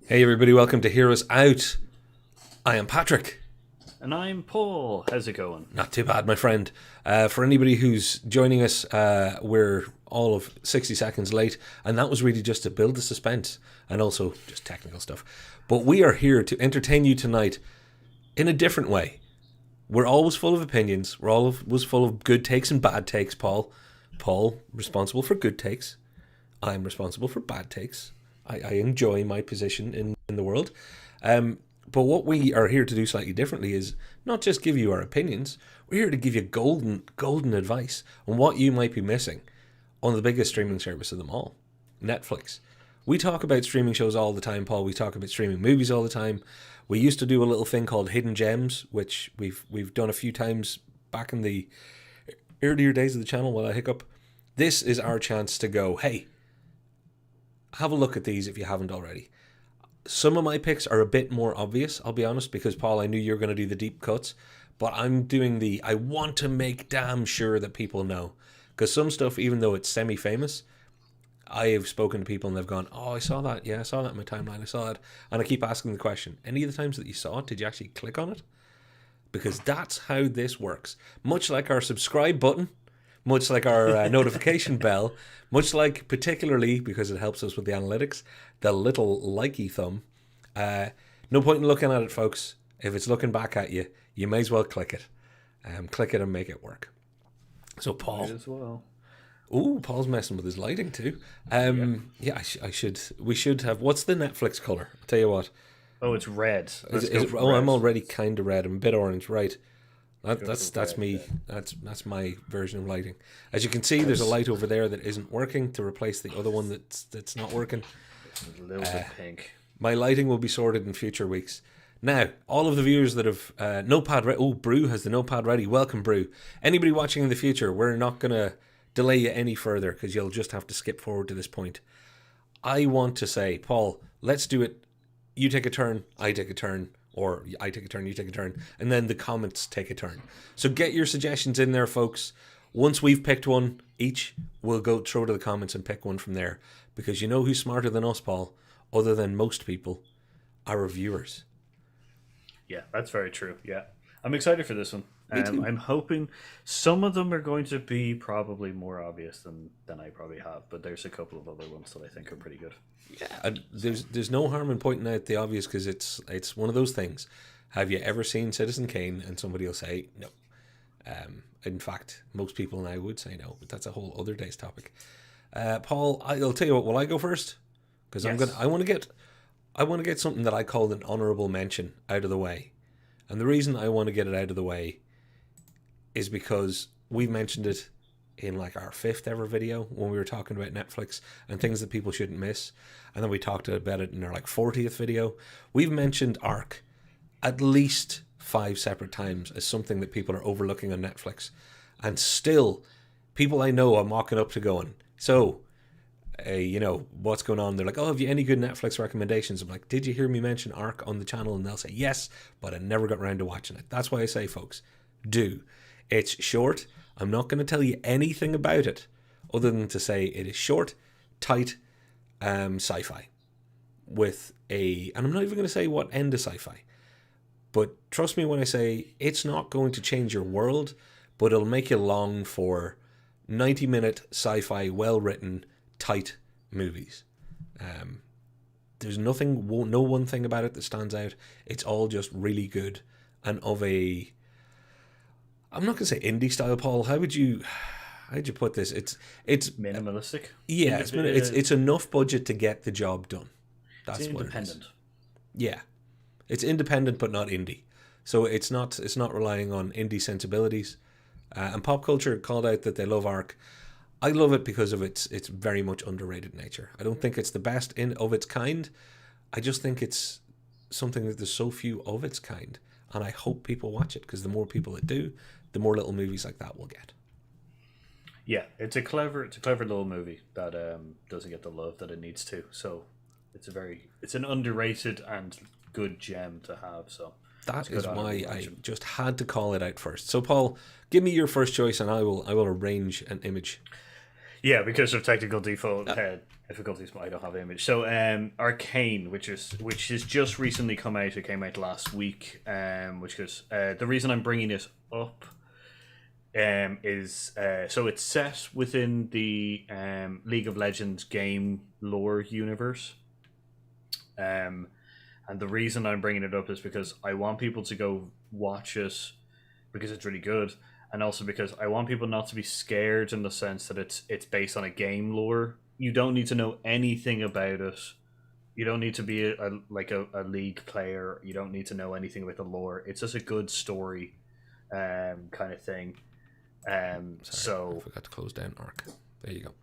Hey everybody, welcome to Hear Us Out. I am Patrick. And I'm Paul. How's it going? Not too bad, my friend. For anybody who's joining us, we're all of 60 seconds late, and that was really just to build the suspense and also just technical stuff. But we are here to entertain you tonight in a different way. We're always full of opinions. We're always full of good takes and bad takes, Paul. Paul, responsible for good takes. I'm responsible for bad takes. I enjoy my position in the world. But what we are here to do slightly differently is not just give you our opinions. We're here to give you golden advice on what you might be missing on the biggest streaming service of them all, Netflix. We talk about streaming shows all the time, Paul. We talk about streaming movies all the time. We used to do a little thing called Hidden Gems, which we've done a few times back in the earlier days of the channel while I hiccup. This is our chance to go, hey, have a look at these if you haven't already. Some of my picks are a bit more obvious, I'll be honest, because Paul, I knew you were going to do the deep cuts, but I'm doing I want to make damn sure that people know. Because some stuff, even though it's semi-famous, I have spoken to people and they've gone, oh, I saw that. Yeah, I saw that in my timeline. I saw that. And I keep asking the question, any of the times that you saw it, did you actually click on it? Because that's how this works. Much like our subscribe button, much like our notification bell, much like, particularly, because it helps us with the analytics, the little likey thumb. No point in looking at it, folks. If it's looking back at you, you may as well click it. Click it and make it work. So, Paul. Might as well. Ooh, Paul's messing with his lighting too. Yeah, I should. We should have. What's the Netflix color? I'll tell you what. Oh, it's red. I'm already kind of red. I'm a bit orange, right? That's red, me. That's my version of lighting. As you can see, there's a light over there that isn't working to replace the other one that's not working. It's a little bit pink. My lighting will be sorted in future weeks. Now, all of the viewers that have Notepad ready. Oh, Brew has the Notepad ready. Welcome, Brew. Anybody watching in the future, we're not going to delay you any further because you'll just have to skip forward to this point. I want to say, Paul, let's do it. You take a turn, I take a turn, or I take a turn, you take a turn, and then the comments take a turn. So get your suggestions in there, folks. Once we've picked one each, we'll go throw to the comments and pick one from there. Because you know who's smarter than us, Paul, other than most people? Our viewers. Yeah, that's very true. Yeah. I'm excited for this one. Me too. I'm hoping some of them are going to be probably more obvious than I probably have, but there's a couple of other ones that I think are pretty good. Yeah, there's no harm in pointing out the obvious because it's one of those things. Have you ever seen Citizen Kane? And somebody will say no. In fact, most people now would say no, but that's a whole other day's topic. Paul, I'll tell you what. Will I go first? Because Yes. I want to get something that I call an honorable mention out of the way, and the reason I want to get it out of the way is because we mentioned it in like our 5th ever video when we were talking about Netflix and things that people shouldn't miss. And then we talked about it in our like 40th video. We've mentioned Ark at least 5 separate times as something that people are overlooking on Netflix. And still, people I know I'm walking up to going, so, what's going on? They're like, oh, have you any good Netflix recommendations? I'm like, did you hear me mention Ark on the channel? And they'll say, yes, but I never got around to watching it. That's why I say, folks, do. It's short. I'm not going to tell you anything about it other than to say it is short, tight, sci-fi with and I'm not even going to say what end of sci-fi, but trust me when I say it's not going to change your world, but it'll make you long for 90-minute sci-fi, well-written, tight movies. There's no one thing about it that stands out. It's all just really good and of a, I'm not going to say indie style, Paul. How'd you put this? It's Minimalistic. yeah, it's enough budget to get the job done. That's It's what independent. it is. Yeah, it's independent but not indie. So it's not relying on indie sensibilities. And pop culture called out that they love Ark. I love it because of its very much underrated nature. I don't think it's the best of its kind. I just think it's something that there's so few of its kind, and I hope people watch it because the more people that do, the more little movies like that we'll get. Yeah, it's a clever little movie that doesn't get the love that it needs to. So it's an underrated and good gem to have. So that is why I just had to call it out first. So Paul, give me your first choice and I will arrange an image. Yeah, because of technical default difficulties, I don't have the image. So, Arcane, which has just recently come out. It came out last week. Which is the reason I'm bringing it up. Is so it's set within the League of Legends game lore universe. And the reason I'm bringing it up is because I want people to go watch it because it's really good, and also because I want people not to be scared in the sense that it's based on a game lore. You don't need to know anything about it. You don't need to be a league player. You don't need to know anything about the lore. It's just a good story, kind of thing. Sorry, So I forgot to close down Arc. There you go.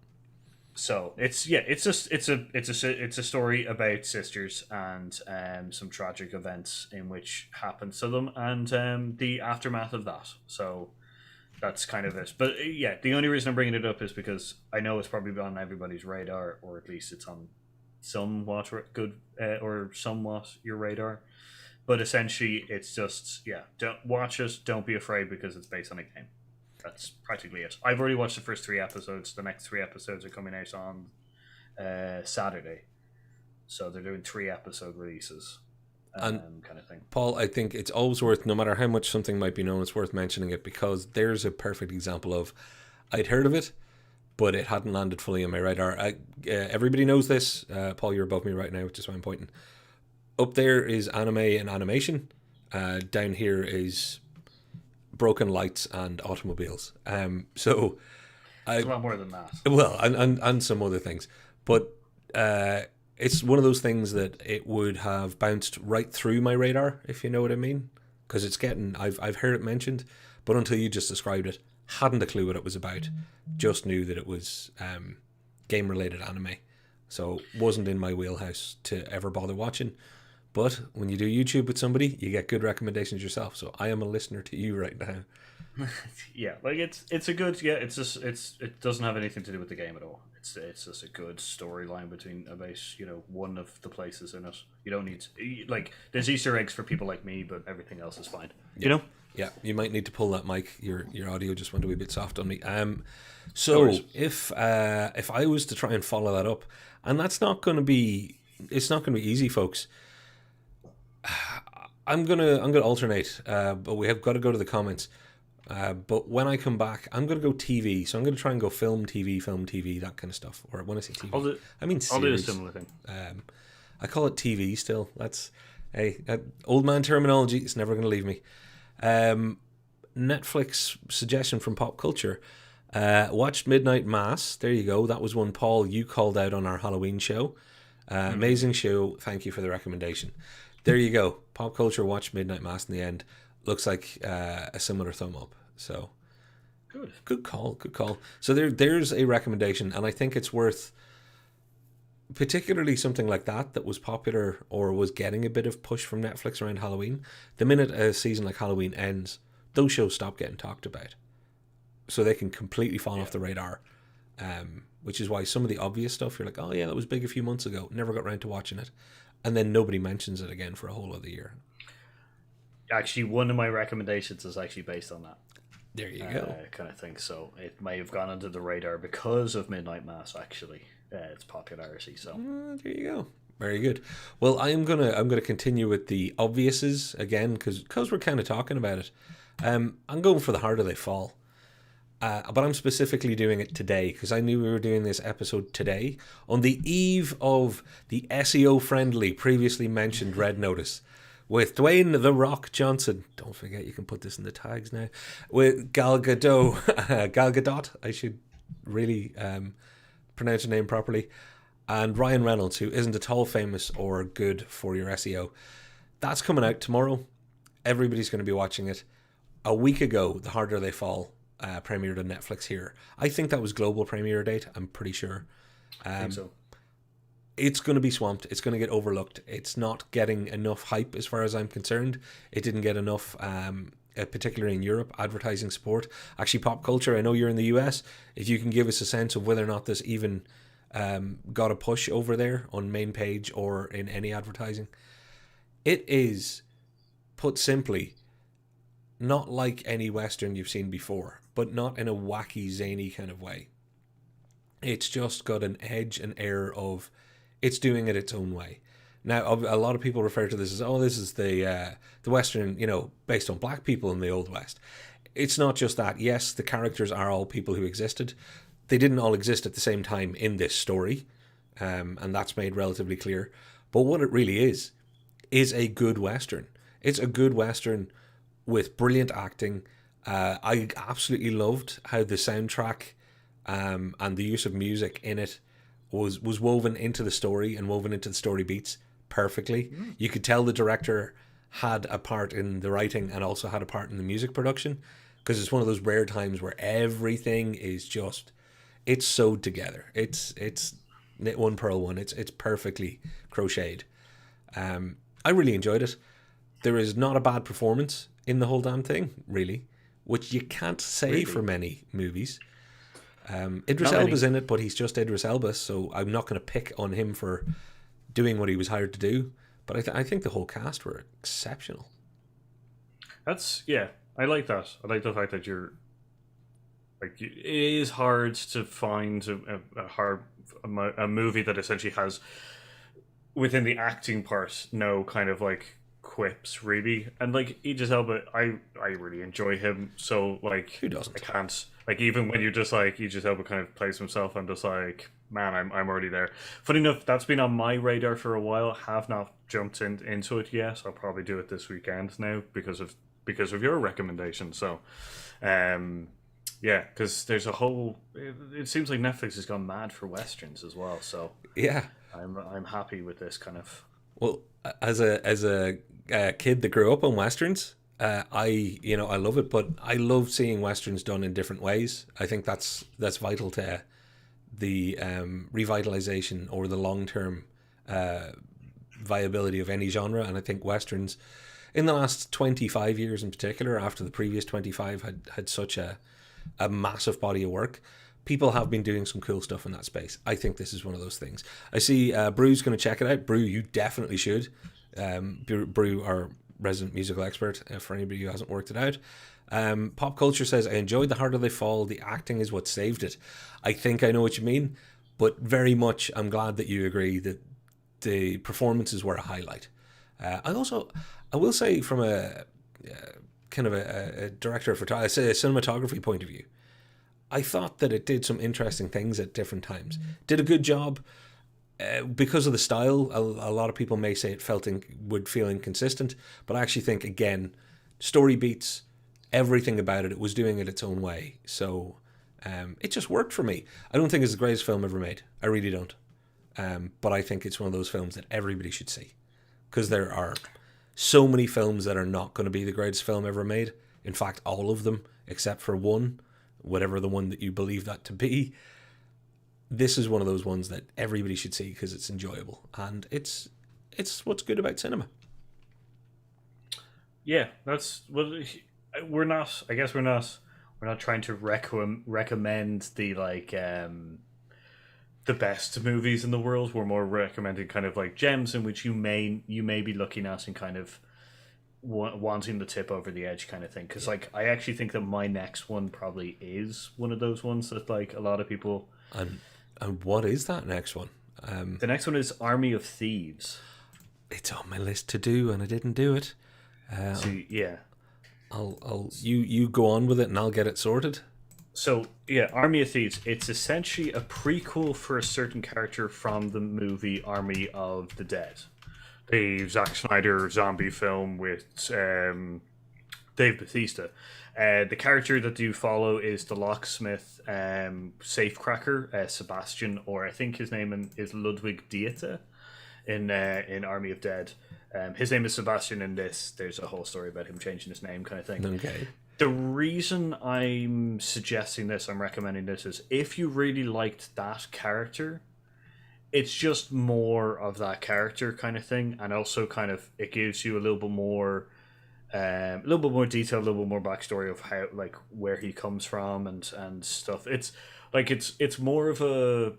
So it's a story about sisters and some tragic events in which happened to them and the aftermath of that. So that's kind of it. But yeah, the only reason I'm bringing it up is because I know it's probably on everybody's radar, or at least it's on somewhat good or somewhat your radar. But essentially, it's just don't watch it. Don't be afraid because it's based on a game. That's practically it. I've already watched the first 3 episodes. The next 3 episodes are coming out on Saturday. So they're doing 3 episode releases kind of thing. Paul, I think it's always worth, no matter how much something might be known, it's worth mentioning it because there's a perfect example of I'd heard of it, but it hadn't landed fully on my radar. Everybody knows this. Paul, you're above me right now, which is why I'm pointing. Up there is anime and animation. Down here is broken lights and automobiles. So it's a lot more than that. Well, and some other things, but it's one of those things that it would have bounced right through my radar, if you know what I mean, because it's getting. I've heard it mentioned, but until you just described it, hadn't a clue what it was about. Just knew that it was game related anime, so wasn't in my wheelhouse to ever bother watching. But when you do YouTube with somebody, you get good recommendations yourself. So I am a listener to you right now. Yeah, like it's a good it doesn't have anything to do with the game at all. It's just a good storyline about one of the places in it. You don't need to, there's Easter eggs for people like me, but everything else is fine. Yeah. Yeah, you might need to pull that mic. Your audio just went a wee bit soft on me. So if I was to try and follow that up, and it's not going to be easy, folks. I'm gonna alternate, but we have got to go to the comments. But when I come back, I'm gonna go TV. So I'm gonna try and go film, TV, that kind of stuff. Or when I say TV, I mean series. I'll do a similar thing. I call it TV still. That's old man terminology. It's never gonna leave me. Netflix suggestion from Pop Culture. Watched Midnight Mass. There you go. That was one, Paul, you called out on our Halloween show. Amazing show. Thank you for the recommendation. There you go. Pop Culture watched Midnight Mass in the end. Looks like a similar thumb up. So good call. So there's a recommendation, and I think it's worth, particularly something like that was popular or was getting a bit of push from Netflix around Halloween. The minute a season like Halloween ends, those shows stop getting talked about. So they can completely fall off the radar. Which is why some of the obvious stuff, you're like, oh yeah, that was big a few months ago. Never got around to watching it. And then nobody mentions it again for a whole other year. Actually, one of my recommendations is actually based on that. There you go. Kind of thing. So it may have gone under the radar because of Midnight Mass, actually. Its popularity. So there you go. Very good. Well, I'm gonna continue with the obviouses again because we're kind of talking about it. I'm going for The Harder They Fall. But I'm specifically doing it today because I knew we were doing this episode today on the eve of the SEO-friendly, previously mentioned Red Notice with Dwayne "The Rock" Johnson. Don't forget, you can put this in the tags now. With Gal Gadot, I should really pronounce her name properly, and Ryan Reynolds, who isn't at all famous or good for your SEO. That's coming out tomorrow. Everybody's going to be watching it. A week ago, The Harder They Fall premiered on Netflix here. I think that was global premiere date. I'm pretty sure. I think so. It's going to be swamped. It's going to get overlooked. It's not getting enough hype as far as I'm concerned. It didn't get enough, particularly in Europe, advertising support. Actually, Pop Culture, I know you're in the US. If you can give us a sense of whether or not this even got a push over there on main page or in any advertising. It is, put simply, not like any Western you've seen before, but not in a wacky, zany kind of way. It's just got an edge, an air of it's doing it its own way. Now, a lot of people refer to this as, oh, this is the Western, based on black people in the Old West. It's not just that. Yes, the characters are all people who existed. They didn't all exist at the same time in this story, and that's made relatively clear. But what it really is a good Western. It's a good Western with brilliant acting. I absolutely loved how the soundtrack and the use of music in it was woven into the story and woven into the story beats perfectly. You could tell the director had a part in the writing and also had a part in the music production, because it's one of those rare times where everything is just it's sewed together. It's knit one purl one. It's perfectly crocheted. I really enjoyed it. There is not a bad performance in the whole damn thing, really, which you can't say for many movies. Idris Elba's in it, but he's just Idris Elba, so I'm not going to pick on him for doing what he was hired to do. But I think the whole cast were exceptional. I like that. I like the fact that you're like, it is hard to find a movie that essentially has, within the acting part, no kind of like quips really, and like Idris Elba, I really enjoy him. So like, who doesn't? I can't, like, even when you're just like Idris Elba kind of plays himself, I'm just like, man, I'm already there. Funny enough, that's been on my radar for a while. Have not jumped into it yet. I'll probably do it this weekend now because of your recommendation. So, yeah, because there's a whole. It seems like Netflix has gone mad for westerns as well. So yeah, I'm happy with this kind of. Well, as a kid that grew up on westerns, I love it, but I love seeing westerns done in different ways. I think that's vital to the revitalization or the long term viability of any genre. And I think westerns, in the last 25 years in particular, after the previous 25 had such a massive body of work, people have been doing some cool stuff in that space. I think this is one of those things. I see Brew's going to check it out. Brew, you definitely should. Brew, our resident musical expert, for anybody who hasn't worked it out. Pop Culture says, I enjoyed The Harder They Fall. The acting is what saved it. I think I know what you mean, but very much I'm glad that you agree that the performances were a highlight. I will say, from a kind of a director of photography, a cinematography point of view, I thought that it did some interesting things at different times. Did a good job. Because of the style, a lot of people may say it would feel inconsistent, but I actually think, again, story beats, everything about it. It was doing it its own way. So it just worked for me. I don't think it's the greatest film ever made. I really don't. But I think it's one of those films that everybody should see, because there are so many films that are not going to be the greatest film ever made. In fact, all of them, except for one, whatever the one that you believe that to be. This is one of those ones that everybody should see because it's enjoyable, and it's what's good about cinema. Yeah, that's we're not. I guess we're not trying to recommend the the best movies in the world. We're more recommending kind of like gems in which you may be looking at and kind of wanting the tip over the edge kind of thing. Because like, I actually think that my next one probably is one of those ones that like a lot of people. And what is that next one? The next one is Army of Thieves. It's on my list to do, and I didn't do it. Yeah, you go on with it, and I'll get it sorted. So yeah, Army of Thieves. It's essentially a prequel for a certain character from the movie Army of the Dead, the Zack Snyder zombie film with Dave Bautista. The character that you follow is the locksmith, safecracker, Sebastian, or I think his name is Ludwig Dieta in Army of Dead. His name is Sebastian in this. There's a whole story about him changing his name, kind of thing. Okay. The reason I'm recommending this, is if you really liked that character, it's just more of that character kind of thing, and also kind of it gives you a little bit more detail, a little bit more backstory of how, like, where he comes from and stuff. It's like it's more of a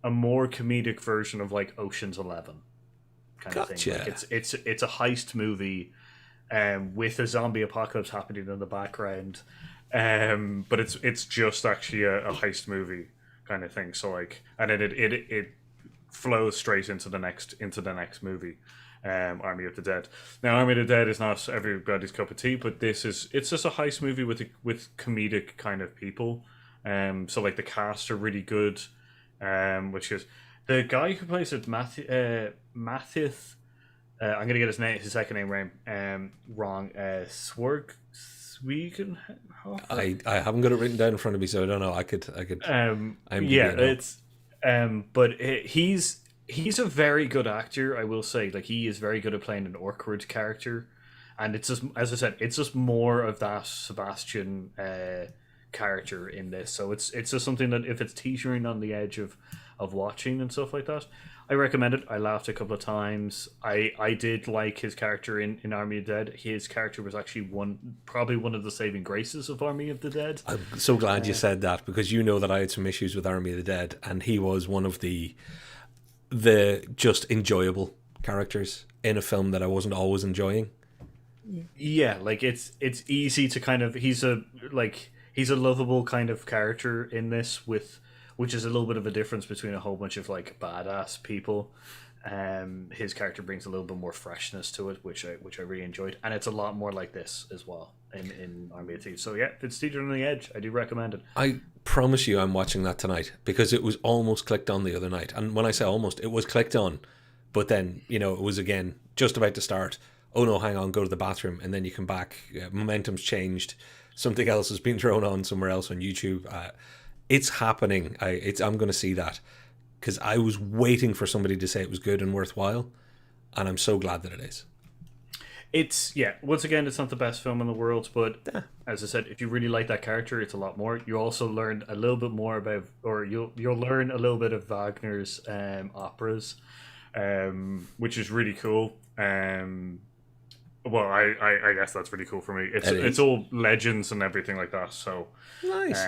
more comedic version of like Ocean's 11 kind of thing. Like it's a heist movie with a zombie apocalypse happening in the background, but it's just actually a heist movie kind of thing. So like, and then it flows straight into the next movie, Army of the Dead. Now, Army of the Dead is not everybody's cup of tea, but it's just a heist movie with comedic kind of people. So like the cast are really good, which is the guy who plays it, Matthew. I'm gonna get his second name wrong. Swegenhofer. I haven't got it written down in front of me, so I don't know. I could. But he's a very good actor. I will say, like, he is very good at playing an awkward character, and it's just, as I said, it's just more of that Sebastian character in this. So it's just something that if it's teetering on the edge of watching and stuff like that, I recommend it. I laughed a couple of times. I did like his character in Army of the Dead. His character was actually probably one of the saving graces of Army of the Dead. I'm so glad you said that, because you know that I had some issues with Army of the Dead, and he was one of the just enjoyable characters in a film that I wasn't always enjoying. Yeah, like it's easy to kind of he's a lovable kind of character in this, which is a little bit of a difference between a whole bunch of like badass people. His character brings a little bit more freshness to it, which I really enjoyed, and it's a lot more like this as well in Army of Thieves. So yeah, if it's teetering on the edge, I do recommend it. I promise you, I'm watching that tonight, because it was almost clicked on the other night, and when I say almost, it was clicked on, but then it was again just about to start. Oh no, hang on, go to the bathroom, and then you come back. Momentum's changed. Something else has been thrown on somewhere else on YouTube. It's happening. I'm going to see that, because I was waiting for somebody to say it was good and worthwhile, and I'm so glad that it is. Once again, it's not the best film in the world, but as I said, if you really like that character, it's a lot more. You also learn a little bit more about, or you'll learn a little bit of Wagner's operas, which is really cool. Well, I guess that's really cool for me. It's all legends and everything like that. So nice.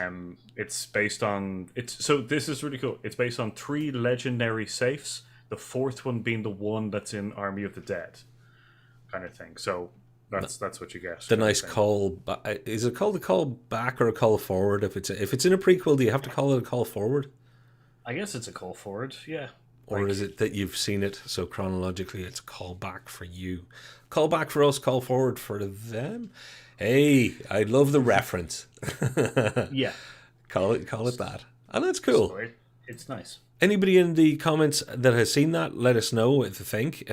It's based on this is really cool. It's based on 3 legendary safes. The 4th one being the one that's in Army of the Dead, kind of thing. So that's what you get. The nice call. Is it called a call back or a call forward? If it's in a prequel, do you have to call it a call forward? I guess it's a call forward. Yeah. Or is it that you've seen it, so chronologically it's call back for you? Call back for us, call forward for them? Hey, I love the reference. Yeah. Call it that. And that's cool. So it's nice. Anybody in the comments that has seen that, let us know what you think.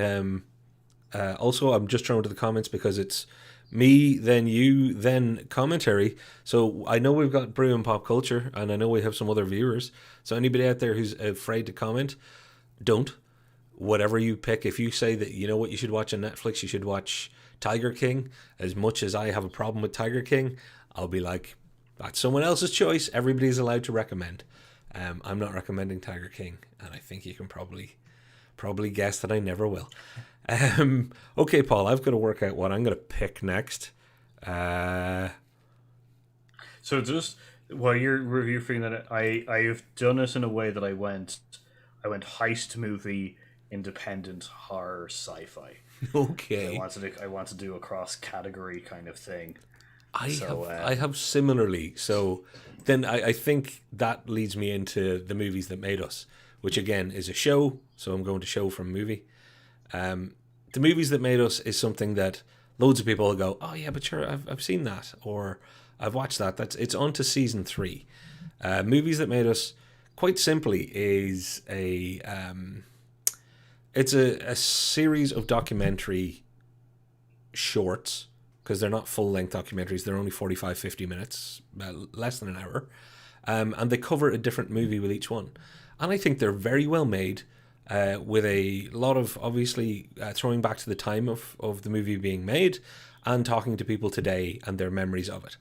Also, I'm just thrown to the comments because it's me, then you, then commentary. So I know we've got Brew and Pop Culture, and I know we have some other viewers. So anybody out there who's afraid to comment, don't. Whatever you pick, if you say that you know what you should watch on Netflix, you should watch Tiger King. As much as I have a problem with Tiger King, I'll be like, that's someone else's choice. Everybody's allowed to recommend. I'm not recommending Tiger King, and I think you can probably guess that I never will. Okay, Paul, I've got to work out what I'm going to pick next. So just while you're reviewing that, I have done it in a way that I went heist movie, independent horror, sci-fi. Okay. I want to do a cross category kind of thing. I have similarly. So then I think that leads me into the movies that made us, which again is a show. So I'm going to show from movie. The movies that made us is something that loads of people will go, oh yeah, but sure, I've seen that, or I've watched that. It's on to season 3. Movies that made us, quite simply, is it's a series of documentary shorts, because they're not full-length documentaries. They're only 45, 50 minutes, less than an hour. And they cover a different movie with each one. And I think they're very well made, with a lot of, obviously, throwing back to the time of the movie being made and talking to people today and their memories of it.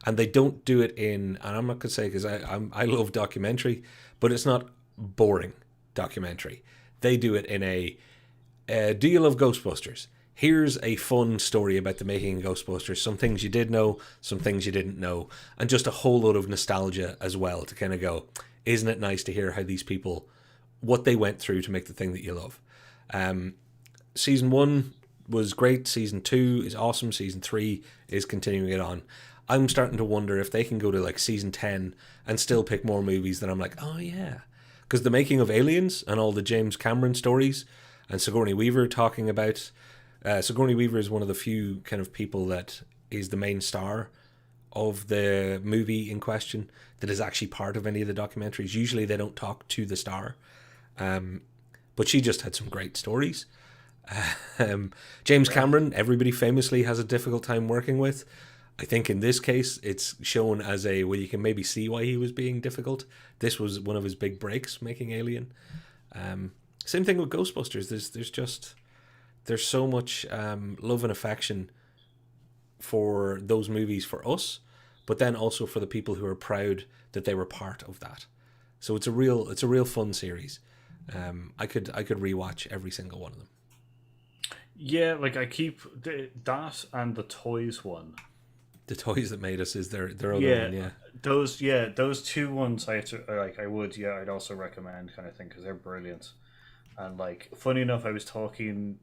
And they don't do it in, and I'm not going to say, because I love documentary, but it's not boring documentary. They do it in a do you love Ghostbusters? Here's a fun story about the making of Ghostbusters. Some things you did know, some things you didn't know, and just a whole lot of nostalgia as well to kind of go, isn't it nice to hear how these people, what they went through to make the thing that you love. Season 1 was great. Season 2 is awesome. Season 3 is continuing it on. I'm starting to wonder if they can go to like season 10 and still pick more movies that I'm like, oh yeah. Because the making of Aliens and all the James Cameron stories and Sigourney Weaver talking about... Sigourney Weaver is one of the few kind of people that is the main star of the movie in question that is actually part of any of the documentaries. Usually they don't talk to the star. But she just had some great stories. James Cameron, everybody famously has a difficult time working with. I think in this case, it's shown as well, you can maybe see why he was being difficult. This was one of his big breaks, making Alien. Same thing with Ghostbusters. There's so much love and affection for those movies for us, but then also for the people who are proud that they were part of that. So it's a real fun series. I could rewatch every single one of them. Yeah, like I keep that and the Toys one. The Toys That Made Us is their other one, yeah. Those two ones I'd also recommend, kind of thing, because they're brilliant. And like, funny enough, I was talking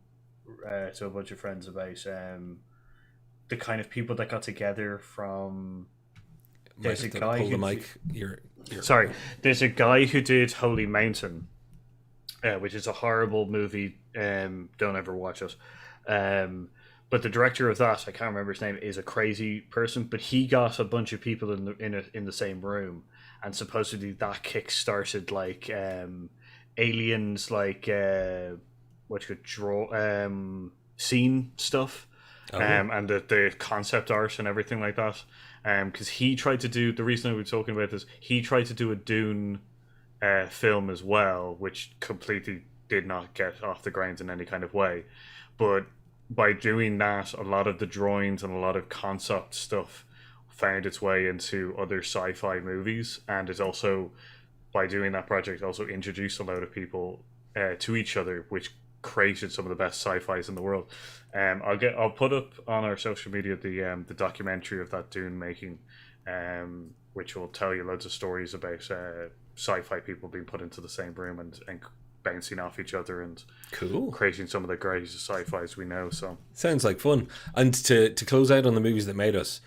to a bunch of friends about the kind of people that got together from. There's a guy hold who the mic. Sorry, there's a guy who did Holy Mountain, which is a horrible movie. Don't ever watch it. But the director of that, I can't remember his name, is a crazy person. But he got a bunch of people in the same room, and supposedly that kick-started like aliens, like what you could draw scene stuff, and the concept art and everything like that. Because he tried to do, the reason I was talking about this, he tried to do a Dune film as well, which completely did not get off the ground in any kind of way. But by doing that, a lot of the drawings and a lot of concept stuff found its way into other sci-fi movies, and it's also, by doing that project, also introduced a lot of people to each other, which created some of the best sci-fis in the world. I'll put up on our social media the documentary of that Dune making, which will tell you loads of stories about sci-fi people being put into the same room and bouncing off each other and creating some of the greatest sci-fis we know. So sounds like fun. And to close out on the movies that made us,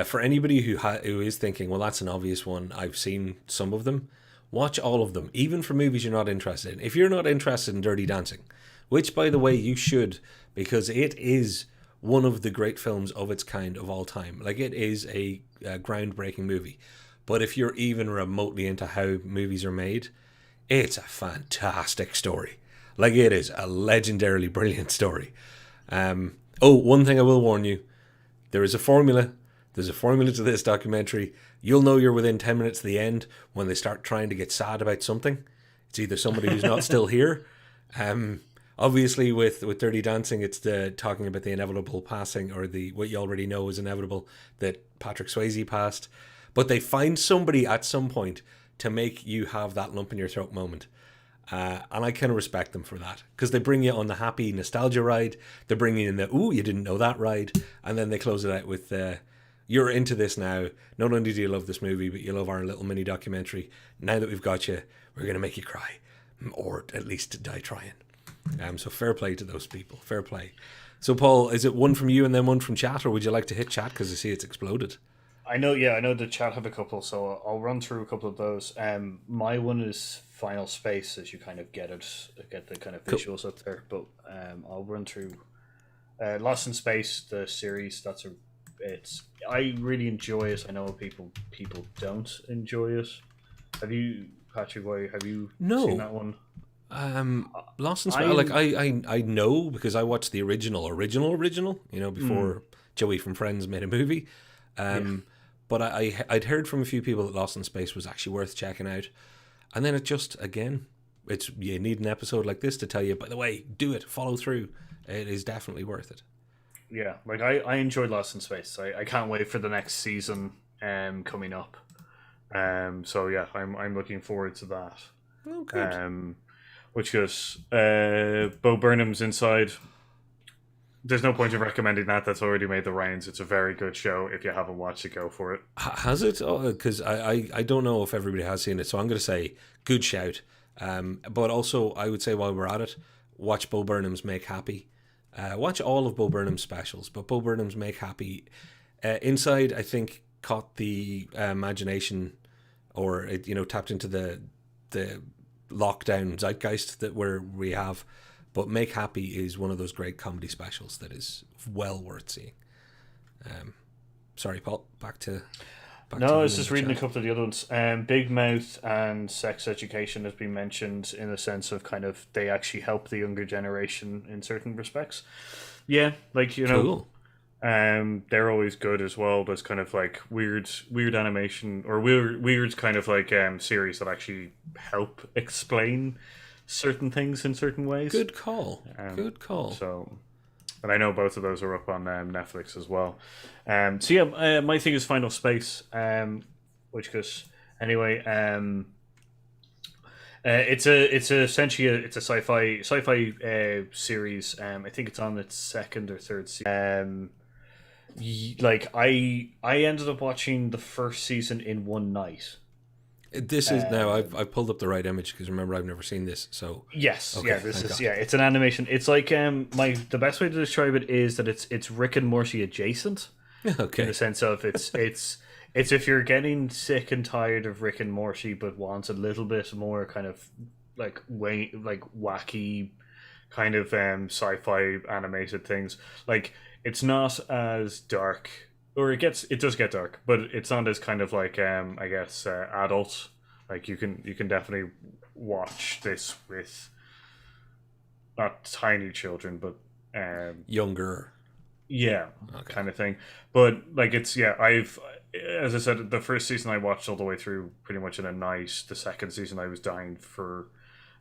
for anybody who is thinking, well, that's an obvious one, I've seen some of them, watch all of them, even for movies you're not interested in. If you're not interested in Dirty Dancing, which, by the way, you should, because it is one of the great films of its kind of all time. Like, it is a groundbreaking movie. But if you're even remotely into how movies are made, it's a fantastic story. Like, it is a legendarily brilliant story. One thing I will warn you, there is a formula. There's a formula to this documentary. You'll know you're within 10 minutes of the end when they start trying to get sad about something. It's either somebody who's not still here. Obviously, with Dirty Dancing, it's the talking about the inevitable passing, or what you already know is inevitable, that Patrick Swayze passed. But they find somebody at some point to make you have that lump in your throat moment. And I kind of respect them for that, because they bring you on the happy nostalgia ride. They bring you in the, ooh, you didn't know that ride. And then they close it out with, you're into this now. Not only do you love this movie, but you love our little mini documentary. Now that we've got you, we're going to make you cry. Or at least die trying. So fair play to those people. Fair play. So, Paul, is it one from you and then one from chat, or would you like to hit chat because I see it's exploded? I know the chat have a couple, so I'll run through a couple of those. My one is Final Space, as you kind of get the kind of visuals up there. But I'll run through Lost in Space, the series. I really enjoy it. I know people don't enjoy it. Have you, Patrick? Have you seen that one? Lost in Space. Like I know, because I watched the original. Before Joey from Friends made a movie. But I'd heard from a few people that Lost in Space was actually worth checking out. And then it just, again, you need an episode like this to tell you, by the way, do it, follow through. It is definitely worth it. Yeah, like I enjoyed Lost in Space. I can't wait for the next season coming up. So yeah, I'm looking forward to that. Oh, good. Which goes, Bo Burnham's Inside. There's no point in recommending that. That's already made the rounds. It's a very good show. If you haven't watched it, go for it. Has it? Because I don't know if everybody has seen it. So I'm going to say good shout. But also, I would say while we're at it, watch Bo Burnham's Make Happy. Watch all of Bo Burnham's specials. But Bo Burnham's Make Happy, Inside, I think, caught the imagination, or it, tapped into the lockdown zeitgeist that we have. But Make Happy is one of those great comedy specials that is well worth seeing. Sorry, Paul. Back to No, I was you in just the reading a chat. couple of the other ones. Big Mouth and Sex Education has been mentioned in the sense of kind of they actually help the younger generation in certain respects. Yeah, like Cool. they're always good as well. There's kind of like weird animation or weird kind of like series that actually help explain certain things in certain ways. Good call. Um, Good call. so, and I know both of those are up on Netflix as well. So yeah, my thing is Final Space, which goes anyway. It's essentially it's a sci-fi series. I think it's on its second or third season. Like I ended up watching the first season in one night. This is now I've pulled up the right image because remember I've never seen this. So Yes, okay, yeah, this thank is God. it's an animation. It's like the best way to describe it is that it's Rick and Morty adjacent in Okay. the sense of it's if you're getting sick and tired of Rick and Morty but wants a little bit more kind of like wacky kind of sci-fi animated things. Like it's not as dark, or it does get dark, but it's not as kind of like I guess adult. Like you can definitely watch this with not tiny children, but Younger. yeah, Okay. kind of thing. But like it's yeah, I've as I said, the first season I watched all the way through pretty much in a night. The second season I was dying for,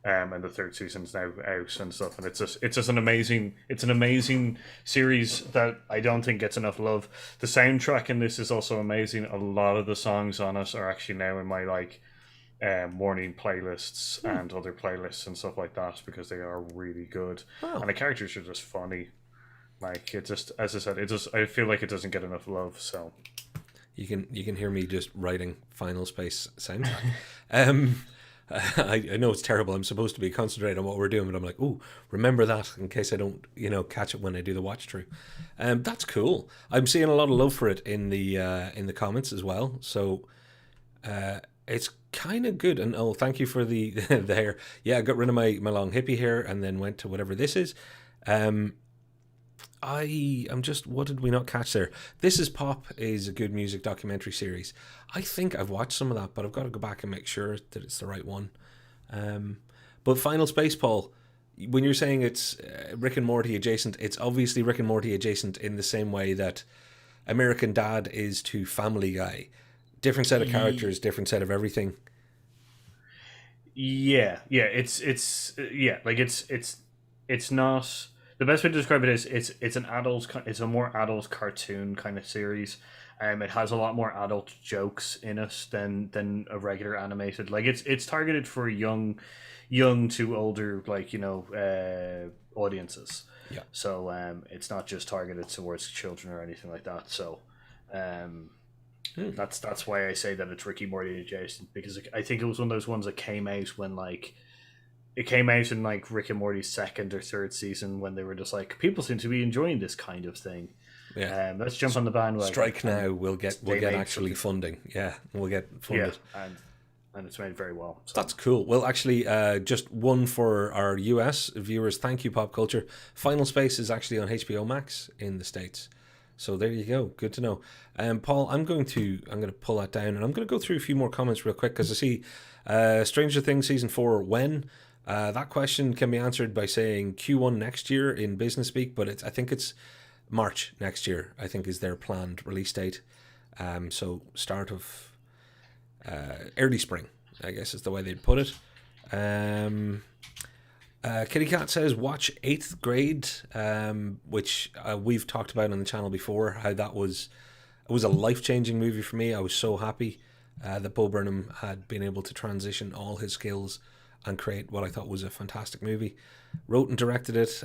and the third season's now out and stuff. And it's just an amazing series that I don't think gets enough love. The soundtrack in this is also amazing. A lot of the songs on it are actually now in my like morning playlists and other playlists and stuff like that because they are really good. Wow. And the characters are just funny. Like it just, as I said, I feel like it doesn't get enough love. So You can hear me just writing Final Space soundtrack. um, I know it's terrible. I'm supposed to be concentrating on what we're doing, but I'm like, ooh, remember that in case I don't, catch it when I do the watch through. That's cool. I'm seeing a lot of love for it in the comments as well. So it's kind of good. And oh, thank you for the the hair. Yeah, I got rid of my long hippie hair and then went to whatever this is. I'm just, what did we not catch there? This Is Pop is a good music documentary series. I think I've watched some of that, but I've got to go back and make sure that it's the right one. But Final Space, Paul, when you're saying it's Rick and Morty adjacent, it's obviously Rick and Morty adjacent in the same way that American Dad is to Family Guy. Different set of characters, different set of everything. yeah, yeah, yeah, like it's not. The best way to describe it is it's a more adult cartoon kind of series. It has a lot more adult jokes in it than a regular animated. Like it's targeted for young to older audiences. Yeah. So it's not just targeted towards children or anything like that. So that's why I say that it's Ricky Morty adjacent, because I think it was one of those ones that came out when like it came out in like Rick and Morty's second or third season when they were just like, people seem to be enjoying this kind of thing. Yeah. Let's jump on the bandwagon. Strike now. We'll get made actually funding. Yeah, we'll get funded. Yeah, and it's made very well. So. That's cool. Well, actually, just one for our US viewers. Thank you, Pop Culture. Final Space is actually on HBO Max in the States. So there you go. Good to know. Paul, I'm going to pull that down, and I'm going to go through a few more comments real quick because I see Stranger Things season 4 when. That question can be answered by saying Q1 next year in business speak, but I think it's March next year, I think is their planned release date. So start of early spring, I guess is the way they'd put it. Kitty Cat says watch 8th Grade, which we've talked about on the channel before, how it was a life-changing movie for me. I was so happy that Bo Burnham had been able to transition all his skills and create what I thought was a fantastic movie. Wrote and directed it,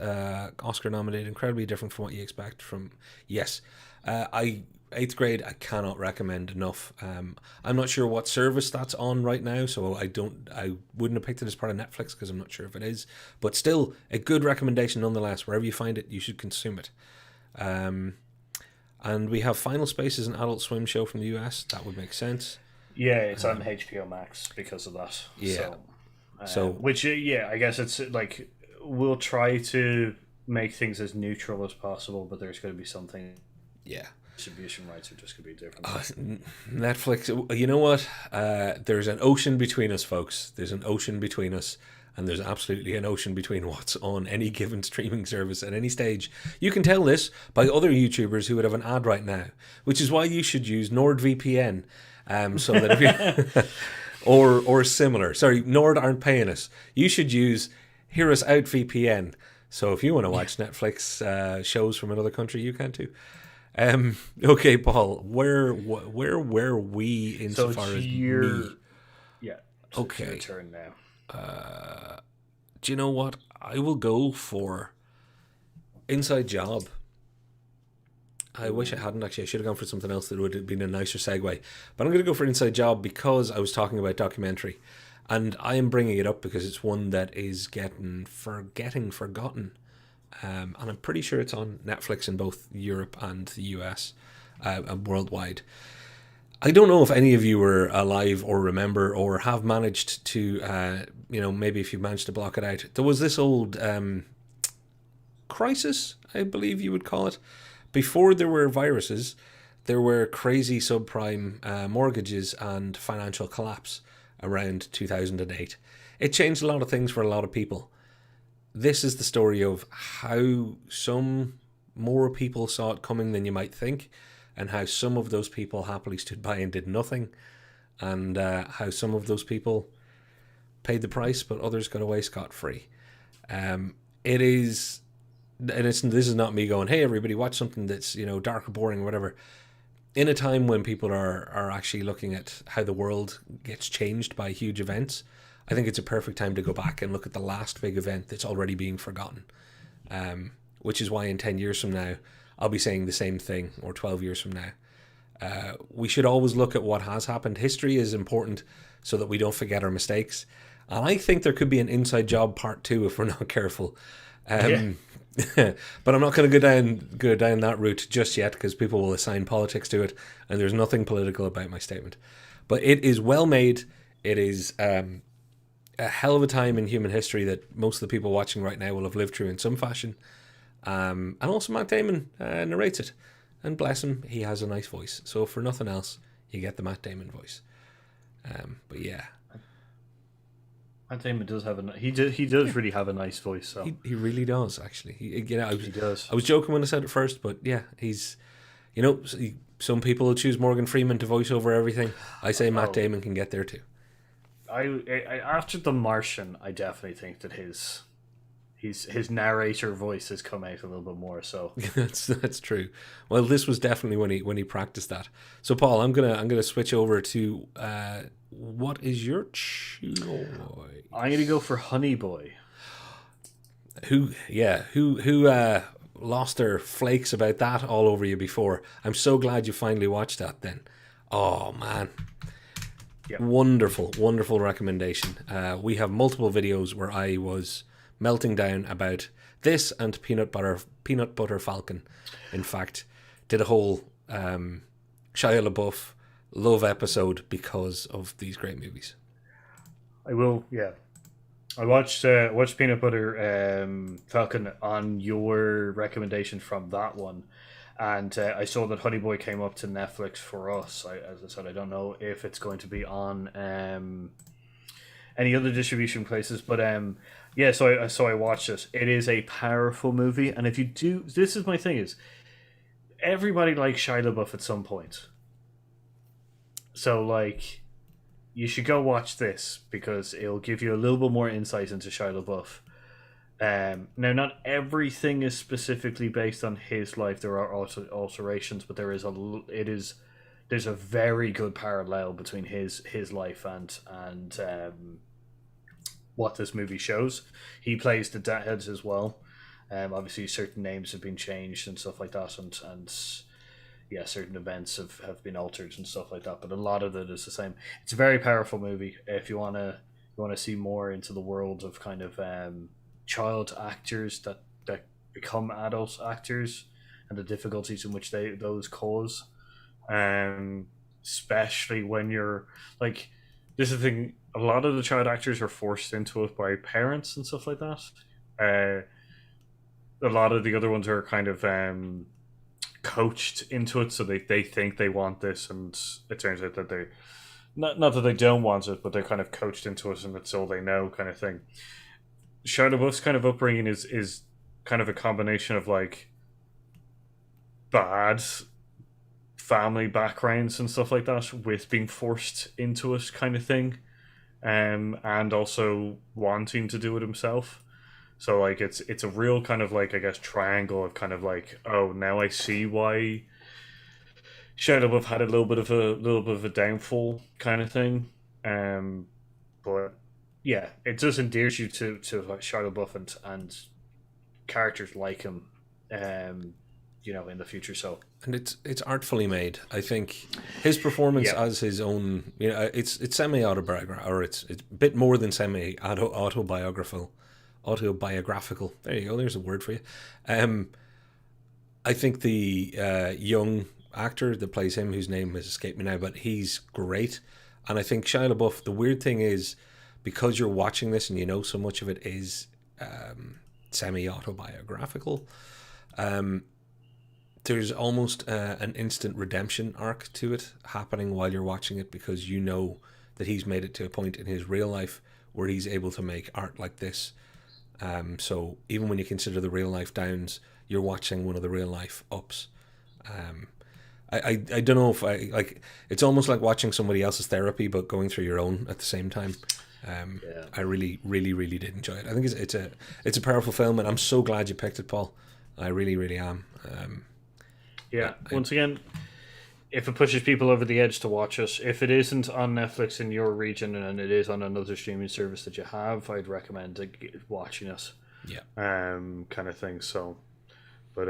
Oscar nominated, incredibly different from what you expect from. Yes, 8th Grade I cannot recommend enough. I'm not sure what service that's on right now, so I wouldn't have picked it as part of Netflix because I'm not sure if it is, but still a good recommendation nonetheless. Wherever you find it, you should consume it. And we have Final Space as an Adult Swim show from the US. That would make sense. Yeah, it's on HBO Max because of that. Yeah. Which, yeah, I guess it's like we'll try to make things as neutral as possible, but there's going to be something. Yeah. Distribution rights are just going to be different. Netflix, you know what? There's an ocean between us, folks. There's an ocean between us, and there's absolutely an ocean between what's on any given streaming service at any stage. You can tell this by other YouTubers who would have an ad right now, which is why you should use NordVPN, so that if you or similar. Sorry, Nord aren't paying us. You should use Hear Us Out VPN. So if you want to watch Netflix shows from another country, you can too. Okay, Paul, where were we insofar as me? Yeah. So okay. It's your turn now. Do you know what? I will go for Inside Job. I wish I hadn't actually. I should have gone for something else that would have been a nicer segue. But I'm going to go for Inside Job because I was talking about documentary. And I am bringing it up because it's one that is getting forgotten. And I'm pretty sure it's on Netflix in both Europe and the US and worldwide. I don't know if any of you were alive or remember or have managed to, maybe if you managed to block it out. There was this old crisis, I believe you would call it. Before there were viruses, there were crazy subprime mortgages and financial collapse around 2008. It changed a lot of things for a lot of people. This is the story of how some more people saw it coming than you might think, and how some of those people happily stood by and did nothing, and how some of those people paid the price, but others got away scot-free. This is not me going, hey, everybody, watch something that's dark or boring or whatever. In a time when people are actually looking at how the world gets changed by huge events, I think it's a perfect time to go back and look at the last big event that's already being forgotten. Which is why in 10 years from now, I'll be saying the same thing, or 12 years from now. We should always look at what has happened. History is important so that we don't forget our mistakes. And I think there could be an Inside Job part 2 if we're not careful. But I'm not going to go down that route just yet because people will assign politics to it, and there's nothing political about my statement. But it is well made. It is a hell of a time in human history that most of the people watching right now will have lived through in some fashion. And also Matt Damon narrates it. And bless him, he has a nice voice. So for nothing else, you get the Matt Damon voice. But yeah. Matt Damon does have he does really have a nice voice. So he really does, actually. He does. I was joking when I said it first, but yeah, he's, some people will choose Morgan Freeman to voice over everything. I say Matt Damon can get there too. I after The Martian, I definitely think that his narrator voice has come out a little bit more. So that's true. Well, this was definitely when he practiced that. So Paul, I'm gonna switch over to what is your choice? I'm gonna go for Honey Boy. Who lost their flakes about that all over you before? I'm so glad you finally watched that. Then, oh man. Yep. Wonderful recommendation. We have multiple videos where I was melting down about this and Peanut Butter Falcon. In fact, did a whole Shia LaBeouf love episode because of these great movies. I will, yeah. I watched Peanut Butter Falcon on your recommendation from that one. And I saw that Honey Boy came up to Netflix for us. As I said, I don't know if it's going to be on any other distribution places, but so I watched it. It is a powerful movie, and if you do, this is my thing: is everybody likes Shia LaBeouf at some point. So you should go watch this because it'll give you a little bit more insight into Shia LaBeouf. Now, not everything is specifically based on his life. There are also alterations, but there's a very good parallel between his life and what this movie shows. He plays the dad as well. Obviously, certain names have been changed and stuff like that, and yeah, certain events have been altered and stuff like that. But a lot of it is the same. It's a very powerful movie. If you wanna see more into the world of kind of child actors that become adult actors, and the difficulties in which those cause. Especially when you're like, this is the thing. A lot of the child actors are forced into it by parents and stuff like that. A lot of the other ones are kind of coached into it, so they think they want this, and it turns out that they not that they don't want it, but they're kind of coached into it, and it's all they know, kind of thing. Shia LaBeouf's kind of upbringing is kind of a combination of like bad family backgrounds and stuff like that, with being forced into it, kind of thing, and also wanting to do it himself. So like it's a real kind of like, I guess, triangle of kind of like, oh, now I see why Shia LaBeouf had a little bit of a downfall, kind of thing. But yeah, it just endears you to like Shia LaBeouf and characters like him, in the future. So, and it's artfully made. I think his performance yeah, as his own, it's semi autobiographical, or it's a bit more than semi autobiographical. Autobiographical. There you go. There's a word for you. I think the young actor that plays him, whose name has escaped me now, but he's great. And I think Shia LaBeouf, the weird thing is, because you're watching this and you know so much of it is semi-autobiographical, there's almost an instant redemption arc to it happening while you're watching it, because you know that he's made it to a point in his real life where he's able to make art like this. So even when you consider the real life downs, you're watching one of the real life ups. I don't know if I like. It's almost like watching somebody else's therapy, but going through your own at the same time. I really, really, really did enjoy it. I think it's a powerful film, and I'm so glad you picked it, Paul. I really, really am. Once again, if it pushes people over the edge to watch it, if it isn't on Netflix in your region and it is on another streaming service that you have, I'd recommend watching it. Yeah. Kind of thing. So, but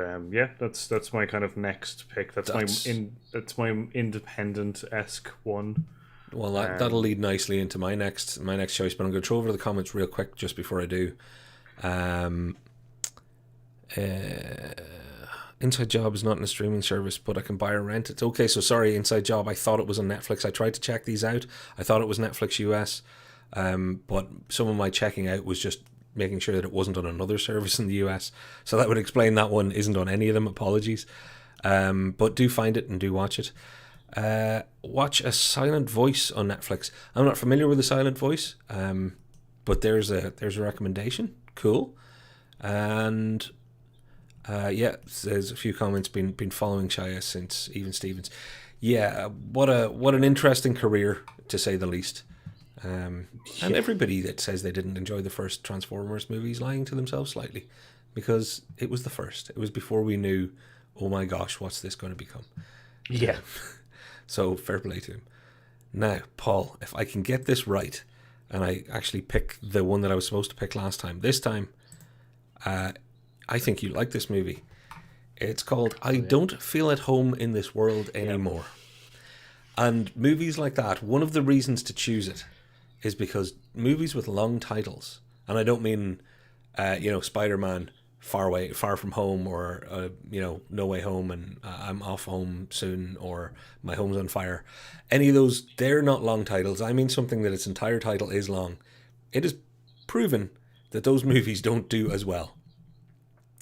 that's my kind of next pick. That's my independent-esque one. Well, that'll lead nicely into my next choice, but I'm going to throw over the comments real quick just before I do. Inside Job is not in a streaming service, but I can buy or rent it. Okay, so sorry, Inside Job, I thought it was on Netflix. I tried to check these out. I thought it was Netflix US, but some of my checking out was just making sure that it wasn't on another service in the US. So that would explain that one isn't on any of them. Apologies. But do find it and do watch it. Watch A Silent Voice on Netflix. I'm not familiar with A Silent Voice, but there's a recommendation. Cool. And there's a few comments been following Shia since Even Stevens. Yeah, what an interesting career, to say the least. And everybody that says they didn't enjoy the first Transformers movie is lying to themselves slightly, because it was the first. It was before we knew, oh my gosh, what's this going to become? Yeah. So fair play to him. Now, Paul, if I can get this right, and I actually pick the one that I was supposed to pick last time, this time, I think you like this movie. It's called I Don't Feel at Home in This World Anymore. And movies like that, one of the reasons to choose it is because movies with long titles, and I don't mean, Spider-Man, Far From Home, or, No Way Home, and I'm Off Home Soon, or My Home's on Fire. Any of those, they're not long titles. I mean something that its entire title is long. It is proven that those movies don't do as well.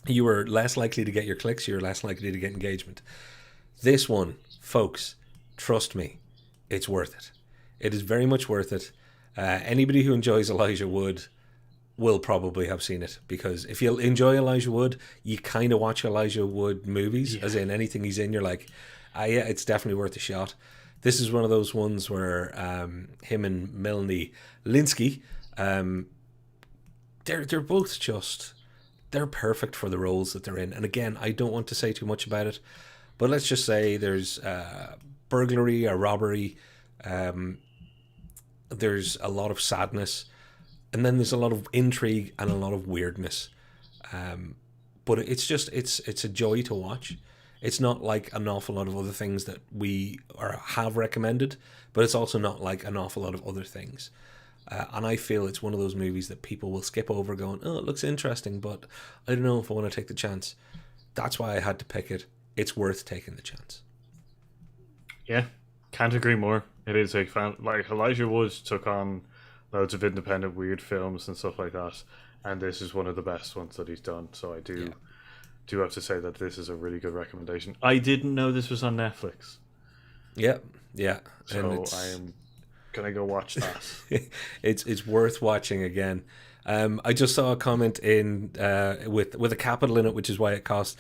You are less likely to get your clicks, you're less likely to get engagement. This one, folks, trust me, it's worth it. It is very much worth it. Anybody who enjoys Elijah Wood will probably have seen it, because if you enjoy Elijah Wood, you kind of watch Elijah Wood movies, as in anything he's in, you're like, yeah, it's definitely worth a shot. This is one of those ones where him and Melanie Linsky, they're both just... they're perfect for the roles that they're in. And again, I don't want to say too much about it, but let's just say there's burglary or robbery. There's a lot of sadness, and then there's a lot of intrigue and a lot of weirdness. But it's a joy to watch. It's not like an awful lot of other things that we have recommended, but it's also not like an awful lot of other things. And I feel it's one of those movies that people will skip over going, oh, it looks interesting, but I don't know if I want to take the chance. that's why I had to pick it. It's worth taking the chance. Yeah, can't agree more. It is a fan. Like Elijah Wood took on loads of independent weird films and stuff like that, and this is one of the best ones that he's done. So I do have to say that this is a really good recommendation. I didn't know this was on Netflix. Yeah. So I am gonna go watch that. It's worth watching again. I just saw a comment in with a capital in it, which is why it caught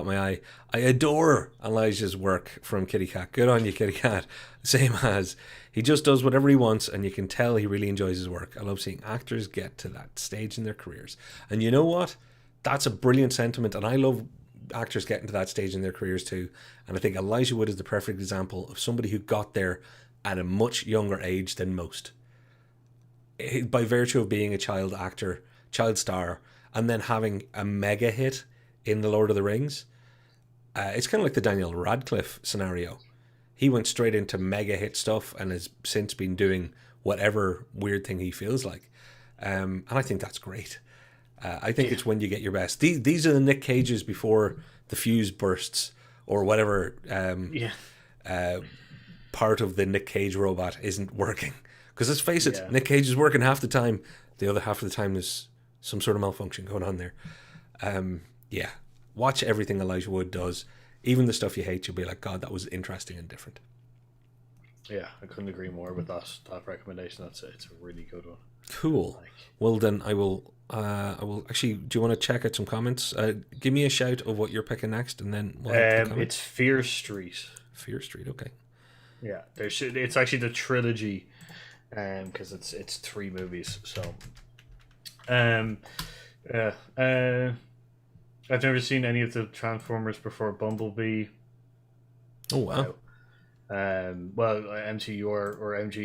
my eye. I adore Elijah's work from Kitty Cat. Good on you, Kitty Cat. Same as he just does whatever he wants, and you can tell he really enjoys his work. I love seeing actors get to that stage in their careers. And you know what? That's a brilliant sentiment, and I love actors getting to that stage in their careers too. And I think Elijah Wood is the perfect example of somebody who got there at a much younger age than most, by virtue of being a child actor, child star, and then having a mega hit in The Lord of the Rings. It's kind of like the Daniel Radcliffe scenario. He went straight into mega hit stuff and has since been doing whatever weird thing he feels like. And I think that's great. I think it's when you get your best. These are the Nick Cages before the fuse bursts or whatever part of the Nick Cage robot isn't working. Because let's face it, Nick Cage is working half the time. The other half of the time there's some sort of malfunction going on there. Watch everything Elijah Wood does. Even the stuff you hate, you'll be like, God, that was interesting and different. Yeah, I couldn't agree more with that recommendation. It's a really good one. Cool. Well, then I will actually, do you want to check out some comments? Give me a shout of what you're picking next, and then we'll it's Fear Street. Fear Street, okay. Yeah, it's actually the trilogy, because it's 3 movies. So, I've never seen any of the Transformers before Bumblebee. Oh wow. Well, MG,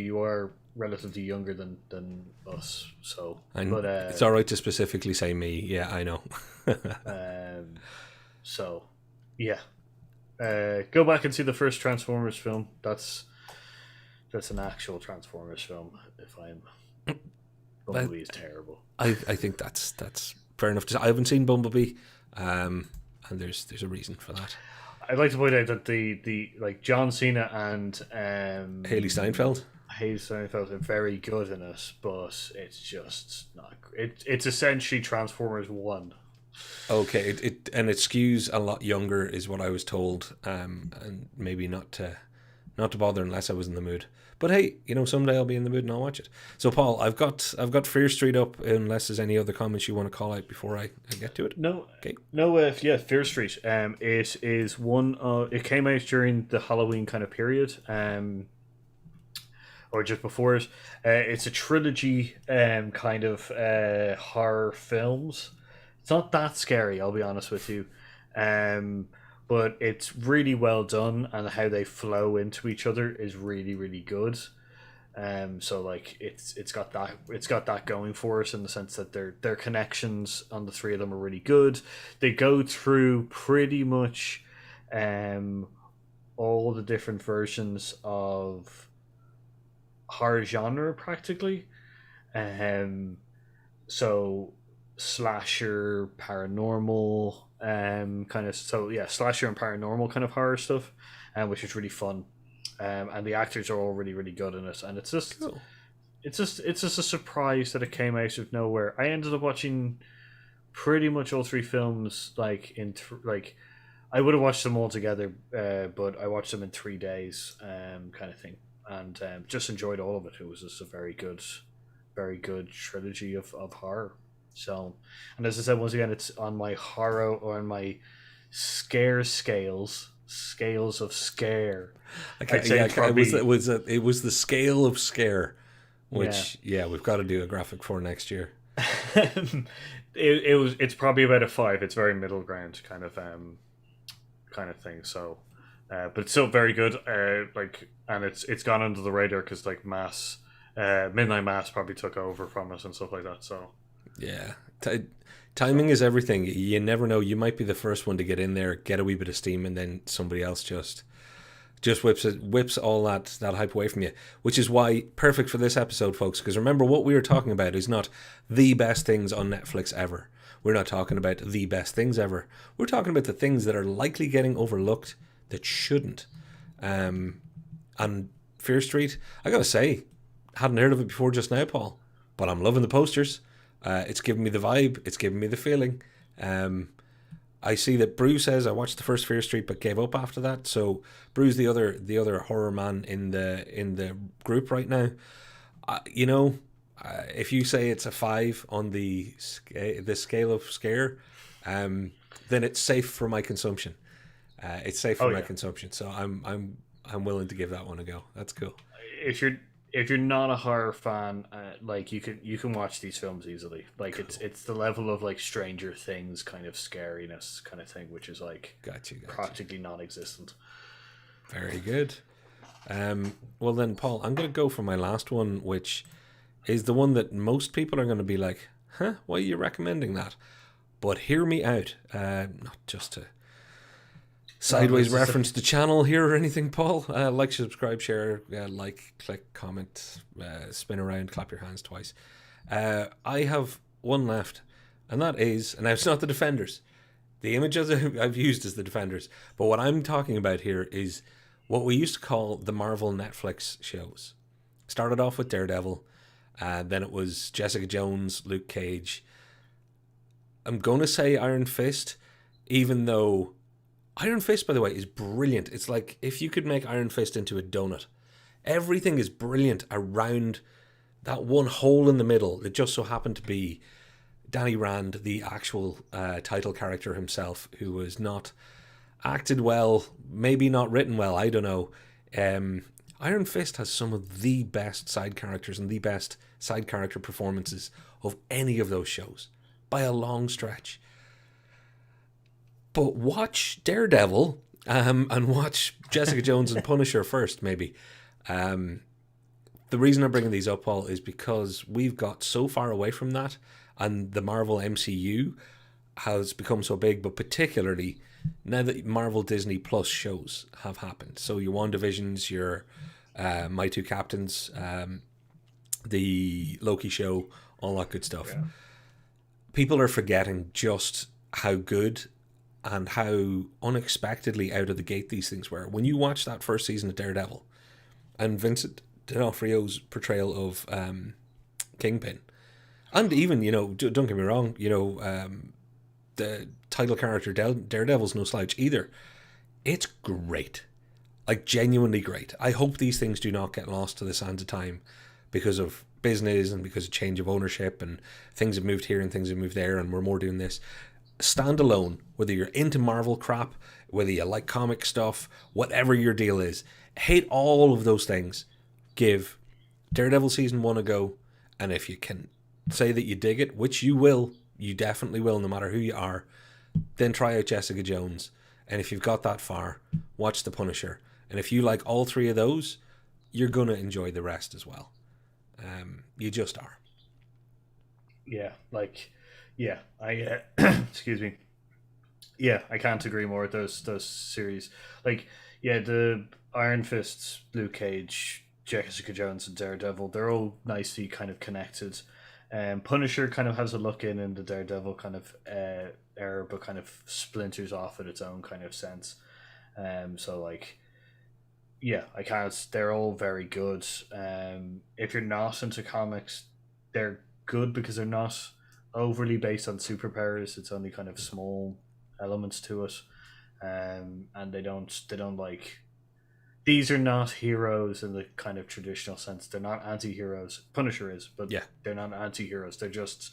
you are relatively younger than us, so. But it's all right to specifically say me. Yeah, I know. So, yeah. Go back and see the first Transformers film. That's an actual Transformers film. Bumblebee is terrible. I think that's fair enough to say. I haven't seen Bumblebee, and there's a reason for that. I'd like to point out that the John Cena and Haley Steinfeld are very good in it, but it's just not. It's essentially Transformers 1. Okay, it skews a lot younger, is what I was told, and maybe not to bother unless I was in the mood. But hey, someday I'll be in the mood and I'll watch it. So Paul, I've got Fear Street up. Unless there's any other comments you want to call out before I get to it. No, okay. Fear Street. It is one. It came out during the Halloween kind of period. Or just before it. It's a trilogy. Kind of horror films. It's not that scary, I'll be honest with you. But it's really well done, and how they flow into each other is really, really good. So it's got that going for us in the sense that their connections on the 3 of them are really good. They go through pretty much all the different versions of horror genre practically. So slasher, paranormal, slasher and paranormal kind of horror stuff, which is really fun, and the actors are all really, really good in it, and it's just cool. It's just a surprise that it came out of nowhere. I ended up watching pretty much all 3 films I would have watched them all together, but I watched them in 3 days, kind of thing, and just enjoyed all of it. It was just a very good trilogy of horror. So, and as I said, once again, it's on my horror or on my scare scales of scare. It was the scale of scare, which we've got to do a graphic for next year. It's probably about a 5. It's very middle ground kind of thing. So, but it's still very good. And it's gone under the radar because Midnight Mass probably took over from us and stuff like that. So. Yeah, timing is everything. You never know. You might be the first one to get in there, get a wee bit of steam, and then somebody else just whips all that hype away from you. Which is why perfect for this episode, folks. Because remember, what we were talking about is not the best things on Netflix ever. We're not talking about the best things ever. We're talking about the things that are likely getting overlooked that shouldn't. And Fear Street, I gotta say, hadn't heard of it before just now, Paul, but I'm loving the posters. It's giving me the vibe. It's giving me the feeling. I see that Brew says I watched the first Fear Street but gave up after that. So Brew's the other horror man in the group right now. If you say it's a 5 on the scale of scare, then it's safe for my consumption. It's safe for my consumption. So I'm willing to give that one a go. That's cool. If you're not a horror fan, like you can watch these films easily. Like cool. It's the level of like Stranger Things kind of scariness kind of thing, which is like gotcha. Practically non-existent. Very good. Well then, Paul, I'm going to go for my last one, which is the one that most people are going to be like, huh, why are you recommending that? But hear me out. Not just to sideways reference the channel here or anything, Paul. Like, subscribe, share, like, click, comment, spin around, clap your hands twice. I have one left, and that is, and it's not the Defenders. The images I've used is the Defenders. But what I'm talking about here is what we used to call the Marvel Netflix shows. Started off with Daredevil, then it was Jessica Jones, Luke Cage. I'm going to say Iron Fist, even though Iron Fist, by the way, is brilliant. It's like if you could make Iron Fist into a donut. Everything is brilliant around that one hole in the middle that just so happened to be Danny Rand, the actual title character himself, who was not acted well, maybe not written well, I don't know. Iron Fist has some of the best side characters and the best side character performances of any of those shows, by a long stretch. But watch Daredevil and watch Jessica Jones and Punisher first, maybe. The reason I'm bringing these up, Paul, is because we've got so far away from that, and the Marvel MCU has become so big, but particularly now that Marvel Disney Plus shows have happened. So your WandaVisions, your My Two Captains, the Loki show, all that good stuff. Yeah. People are forgetting just how good and how unexpectedly out of the gate these things were. When you watch that first season of Daredevil and Vincent D'Onofrio's portrayal of Kingpin, and even, don't get me wrong, the title character Daredevil's no slouch either. It's great. Like, genuinely great. I hope these things do not get lost to the sands of time because of business and because of change of ownership and things have moved here and things have moved there and we're more doing this. Stand alone, whether you're into Marvel crap, whether you like comic stuff, whatever your deal is, hate all of those things. Give Daredevil season 1 a go, and if you can say that you dig it, which you will, you definitely will, no matter who you are, then try out Jessica Jones. And if you've got that far, watch The Punisher. And if you like all three of those, you're going to enjoy the rest as well. You just are. I excuse me. Yeah, I can't agree more with those series. The Iron Fist, Luke Cage, Jessica Jones, and Daredevil, they're all nicely kind of connected. Punisher kind of has a look in the Daredevil kind of era, but kind of splinters off in its own kind of sense. I can't. They're all very good. If you're not into comics, they're good because they're not overly based on superpowers. It's only kind of small elements to it, and they don't like. These are not heroes in the kind of traditional sense. They're not anti-heroes. Punisher is, but they're not anti-heroes. They're just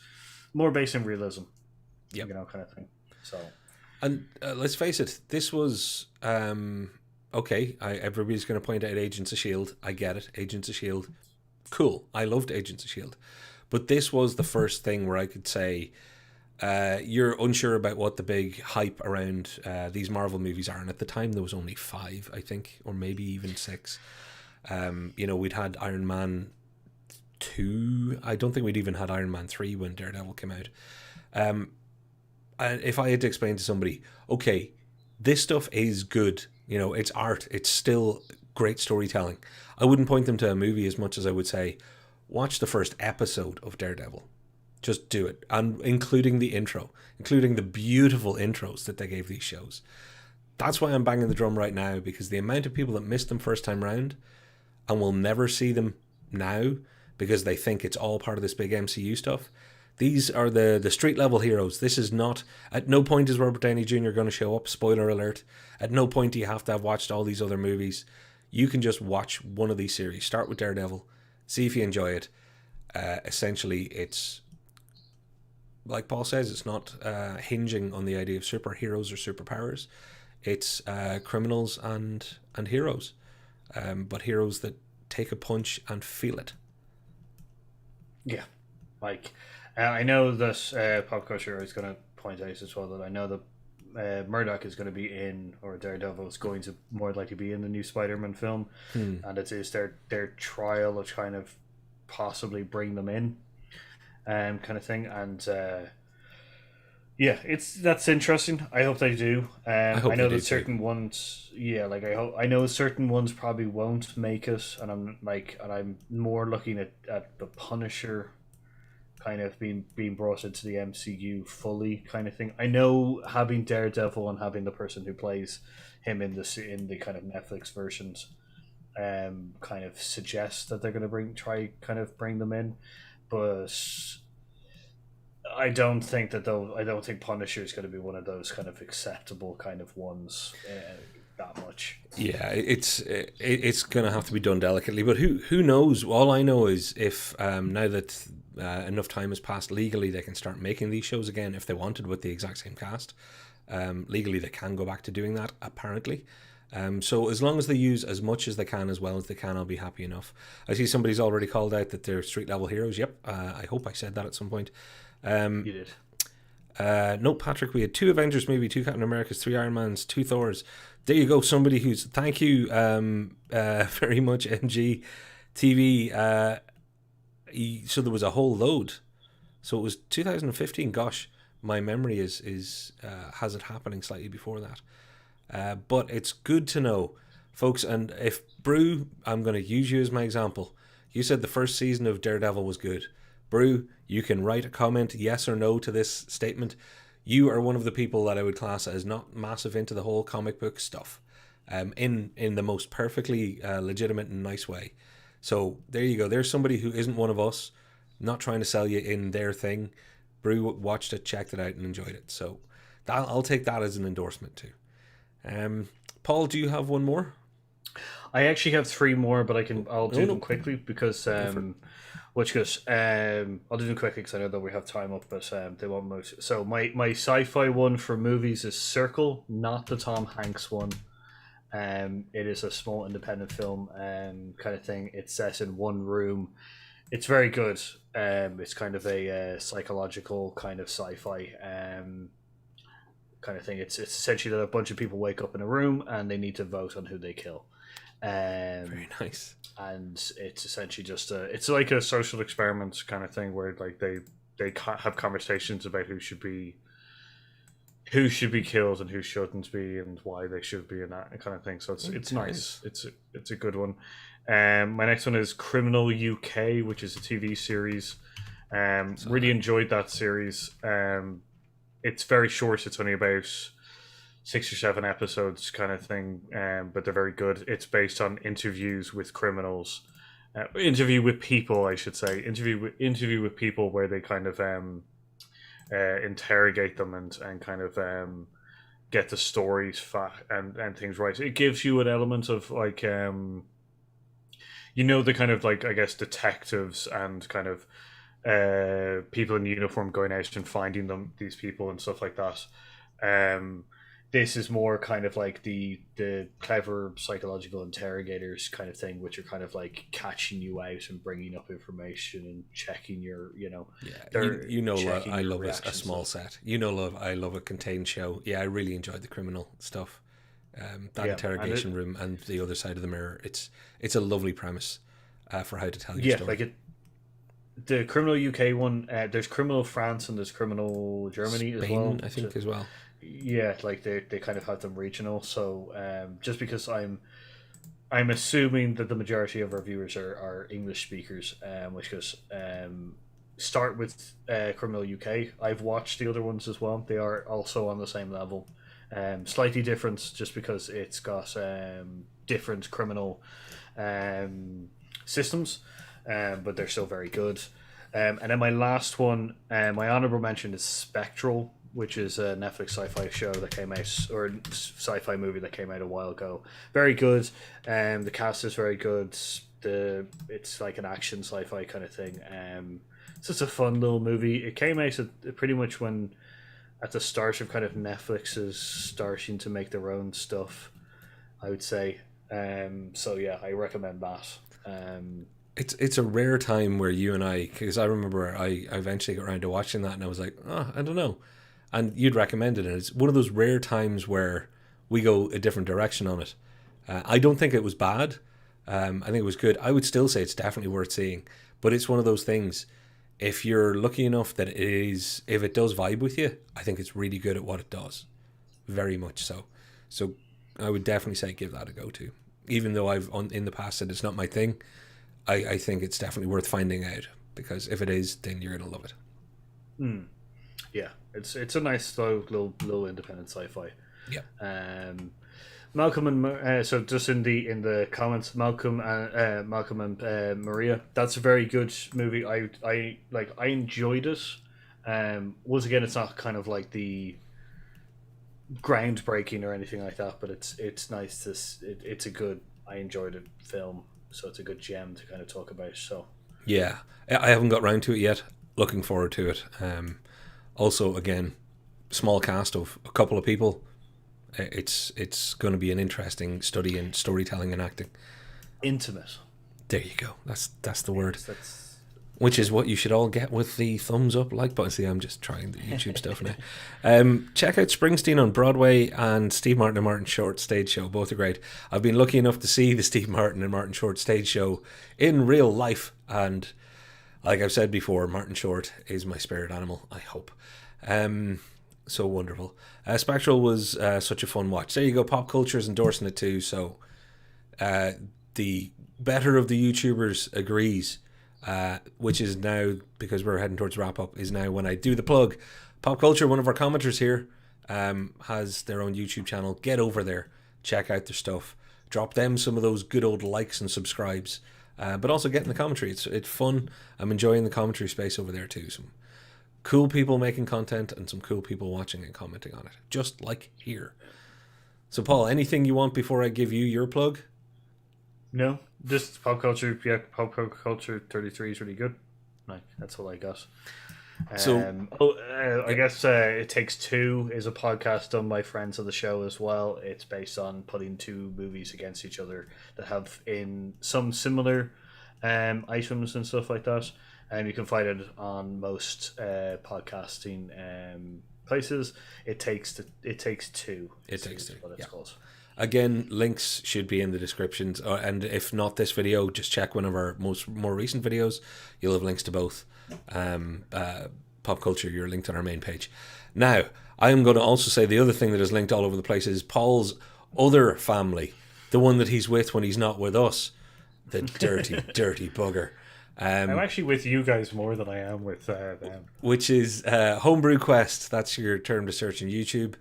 more based in realism. Yeah, kind of thing. So, and let's face it, this was okay. Everybody's going to point out Agents of S.H.I.E.L.D. I get it, Agents of S.H.I.E.L.D. Cool. I loved Agents of S.H.I.E.L.D. But this was the first thing where I could say, you're unsure about what the big hype around these Marvel movies are. And at the time, there was only 5, I think, or maybe even 6. We'd had Iron Man 2. I don't think we'd even had Iron Man 3 when Daredevil came out. And if I had to explain to somebody, okay, this stuff is good. It's art. It's still great storytelling. I wouldn't point them to a movie as much as I would say, watch the first episode of Daredevil. Just do it, and including the intro, including the beautiful intros that they gave these shows. That's why I'm banging the drum right now, because the amount of people that missed them first time round and will never see them now because they think it's all part of this big MCU stuff. These are the street level heroes. This is not, at no point is Robert Downey Jr. going to show up. Spoiler alert. At no point do you have to have watched all these other movies. You can just watch one of these series. Start with Daredevil. See if you enjoy it. Essentially, it's, like Paul says, it's not hinging on the idea of superheroes or superpowers. It's criminals and heroes. But heroes that take a punch and feel it. Yeah. Like, I know that Pop Culture is going to point out as well that I know that Murdoch is going to be in, or Daredevil is going to more likely be in the new Spider-Man film, and it is their trial of kind of possibly bring them in, kind of thing, and yeah, that's interesting. I hope they do. I know that certain ones, like I know certain ones probably won't make it, and I'm more looking at the Punisher kind of being brought into the MCU fully, kind of thing. I know having Daredevil and having the person who plays him in the kind of Netflix versions, kind of suggests that they're going to try bring them in, but I don't think Punisher is going to be one of those kind of acceptable kind of ones that much. Yeah, it's going to have to be done delicately, but who knows? All I know is if now that enough time has passed legally, they can start making these shows again if they wanted with the exact same cast. Legally, they can go back to doing that, apparently. So as long as they use as much as they can, as well as they can, I'll be happy enough. I see somebody's already called out that they're street level heroes. Yep, I hope I said that at some point. You did. No, Patrick, we had 2 Avengers movie, 2 Captain Americas, 3 Iron Mans, 2 Thors. There you go, somebody who's, thank you very much, MG TV. So there was a whole load. So it was 2015. Gosh, my memory is has it happening slightly before that. But it's good to know, folks. And if Brew, I'm going to use you as my example. You said the first season of Daredevil was good. Brew, you can write a comment, yes or no, to this statement. You are one of the people that I would class as not massive into the whole comic book stuff, in the most perfectly legitimate and nice way. So there you go. There's somebody who isn't one of us, not trying to sell you in their thing. Brew watched it, checked it out, and enjoyed it. So I'll take that as an endorsement too. Paul, do you have one more? I actually have 3 more, but I'll do them quickly because I'll do them quickly because I know that we have time up, but they won't move. So my sci-fi one for movies is Circle, not the Tom Hanks one. It is a small independent film kind of thing. It's set in one room. It's very good. It's kind of a psychological kind of sci-fi kind of thing. It's essentially that a bunch of people wake up in a room and they need to vote on who they kill. Very nice. And it's essentially just it's like a social experiment kind of thing where like they have conversations about who should be killed and who shouldn't be and why they should be, and that kind of thing. So it's nice. It's a good one. My next one is Criminal UK, which is a TV series. Really enjoyed that series. It's very short. It's only about 6 or 7 episodes kind of thing, but they're very good. It's based on interviews with criminals, interview with people, I should say, interview with people where they kind of interrogate them and kind of get the stories and things right. It gives you an element of like the kind of like, I guess, detectives and kind of people in uniform going out and finding these people and stuff like that. This is more kind of like the clever psychological interrogators kind of thing, which are kind of like catching you out and bringing up information and checking your, I love a small set. I love a contained show. Yeah, I really enjoyed the criminal stuff. Interrogation room and the other side of the mirror. It's a lovely premise for how to tell your story. Like the Criminal UK one. There's Criminal France and there's Criminal Germany Spain, as well. I think as well. Yeah, like they kind of have them regional. So just because I'm assuming that the majority of our viewers are English speakers, which goes start with Criminal UK. I've watched the other ones as well. They are also on the same level. Slightly different, just because it's got different criminal systems, but they're still very good. And then my last one, my honorable mention is Spectral, which is a Netflix sci-fi show that came out, or sci-fi movie that came out a while ago. Very good. The cast is very good. It's like an action sci-fi kind of thing. It's just a fun little movie. It came out pretty much when at the start of kind of Netflix is starting to make their own stuff, I would say. So yeah, I recommend that. It's a rare time where you and I, because I remember I eventually got around to watching that, and I was like, oh, I don't know, and you'd recommended it. And it's one of those rare times where we go a different direction on it. I don't think it was bad. I think it was good. I would still say it's definitely worth seeing, but it's one of those things. If you're lucky enough that if it does vibe with you, I think it's really good at what it does, very much so. So I would definitely say give that a go too. Even though in the past said it's not my thing, I think it's definitely worth finding out, because if it is, then you're gonna love it. Yeah, it's a nice slow little independent sci-fi. Yeah. Malcolm and so just in the comments, Malcolm and Maria. That's a very good movie. I enjoyed it. Once again, it's not kind of like the groundbreaking or anything like that, but it's nice. It's a good. I enjoyed it film, so it's a good gem to kind of talk about. So Yeah, I haven't got round to it yet. Looking forward to it. Also, again, small cast of a couple of people. It's going to be an interesting study in storytelling and acting. Intimate. There you go. That's the word. That's Which is what you should all get with the thumbs up like button. See, I'm just trying the YouTube stuff now. Check out Springsteen on Broadway and Steve Martin and Martin Short stage show. Both are great. I've been lucky enough to see the Steve Martin and Martin Short stage show in real life, and like I've said before, Martin Short is my spirit animal, I hope. So wonderful. Spectral was such a fun watch. There you go. Pop Culture is endorsing it too. So the better of the YouTubers agrees, which is now, because we're heading towards wrap up, is now when I do the plug. Pop Culture, one of our commenters here, has their own YouTube channel. Get over there, check out their stuff, drop them some of those good old likes and subscribes, but also get in the commentary. It's fun. I'm enjoying the commentary space over there too. Some cool people making content and some cool people watching and commenting on it, just like here. So Paul, anything you want before I give you your plug? No, just Pop Culture. Yeah, Pop Culture 33 is really good. Like, that's all I got. I guess It Takes Two is a podcast done by friends of the show as well. It's based on putting two movies against each other that have in some similar items and stuff like that. And you can find it on most podcasting places. It takes two. It Takes Two. What it's called. Again, links should be in the descriptions, and if not this video, just check one of our more recent videos. You'll have links to both. Pop Culture, you're linked on our main page. Now, I am going to also say the other thing that is linked all over the place is Paul's other family, the one that he's with when he's not with us. The dirty, dirty bugger. I'm actually with you guys more than I am with them. Which is Homebrew Quest. That's your term to search on YouTube.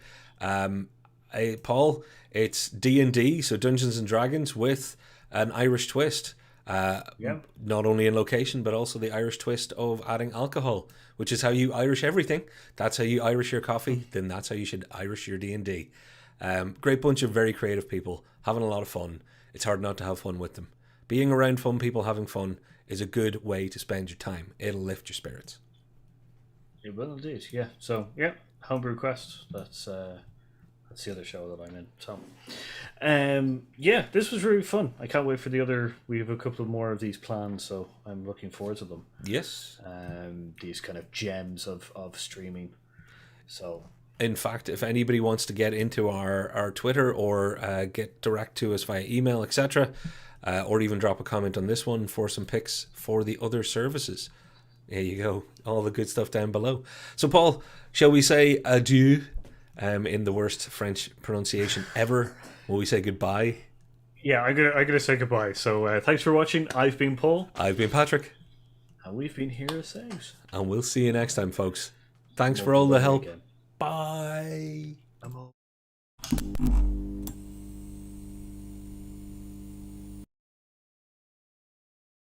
Paul, it's D&D, so Dungeons and Dragons with an Irish twist. Not only in location, but also the Irish twist of adding alcohol, which is how you Irish everything. That's how you Irish your coffee. Then that's how you should Irish your D&D. Great bunch of very creative people having a lot of fun. It's hard not to have fun with them. Being around fun people having fun is a good way to spend your time. It'll lift your spirits. It will indeed, yeah. So, yeah, Homebrew Quest. That's the other show that I'm in. So, yeah, this was really fun. I can't wait for the other. We have a couple more of these planned, so I'm looking forward to them. Yes. These kind of gems of streaming. So, in fact, if anybody wants to get into our Twitter or get direct to us via email, etc., or even drop a comment on this one for some picks for the other services, there you go. All the good stuff down below. So, Paul, shall we say adieu? In the worst French pronunciation ever, will we say goodbye? Yeah, I'm gonna say goodbye. So thanks for watching. I've been Paul. I've been Patrick. And we've been Hero Saves. And we'll see you next time, folks. Thanks for all the help. Bye.